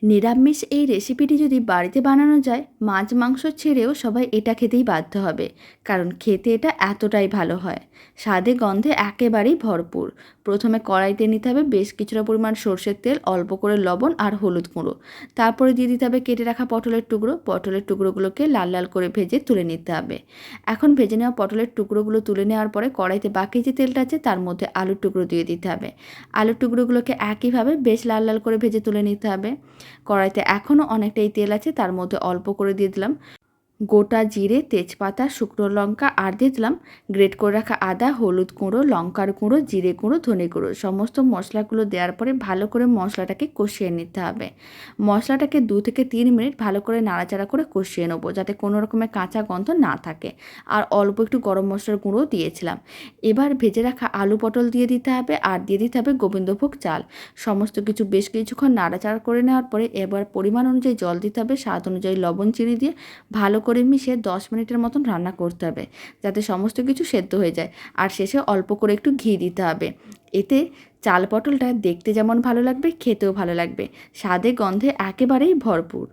নিরামিষ এই রেসিপিটি যদি বাড়িতে বানানো যায়, মাছ মাংস ছেড়েও সবাই এটা খেতেই বাধ্য হবে, কারণ খেতে এটা এতটাই ভালো হয়। স্বাদে গন্ধে একেবারেই ভরপুর। প্রথমে কড়াইতে নিতে হবে বেশ কিছুটা পরিমাণ সরষের তেল, অল্প করে লবণ আর হলুদ গুঁড়ো। তারপরে দিয়ে দিতে হবে কেটে রাখা পটলের টুকরো। পটলের টুকরোগুলোকে লাল লাল করে ভেজে তুলে নিতে হবে। এখন ভেজে নেওয়া পটলের টুকরোগুলো তুলে নেওয়ার পরে কড়াইতে বাকি যে তেলটা আছে তার মধ্যে আলুর টুকরো দিয়ে দিতে হবে। আলুর টুকরোগুলোকে একইভাবে বেশ লাল লাল করে ভেজে তুলে নিতে হবে। কড়াইতে এখনও অনেকটাই তেল আছে, তার মধ্যে অল্প করে দিয়ে দিলাম গোটা জিরে, তেজপাতা, শুকনো লঙ্কা আর দিয়ে দিলাম গ্রেট করে রাখা আদা, হলুদ গুঁড়ো, লঙ্কার গুঁড়ো, জিরে গুঁড়ো, ধনে গুঁড়ো। সমস্ত মশলাগুলো দেওয়ার পরে ভালো করে মশলাটাকে কষিয়ে নিতে হবে। মশলাটাকে 2 থেকে 3 মিনিট ভালো করে নাড়াচাড়া করে কষিয়ে নেবো, যাতে কোনো রকমের কাঁচা গন্ধ না থাকে। আর অল্প একটু গরম মশলার গুঁড়ো দিয়েছিলাম। এবার ভেজে রাখা আলু পটল দিয়ে দিতে হবে আর দিয়ে দিতে হবে গোবিন্দভোগ চাল। সমস্ত কিছু বেশ কিছুক্ষণ নাড়াচাড়া করে নেওয়ার পরে এবার পরিমাণ অনুযায়ী জল দিতে হবে, স্বাদ অনুযায়ী লবণ, চিনি দিয়ে ভালো করে মিশিয়ে 10 মিনিটের মতন রান্না করতে হবে, যাতে সমস্ত কিছু সেদ্ধ হয়ে যায়। আর শেষে অল্প করে একটু ঘি দিতে হবে। এতে চাল পটলটা দেখতে যেমন ভালো লাগবে, খেতেও ভালো লাগবে। স্বাদে গন্ধে একেবারেই ভরপুর।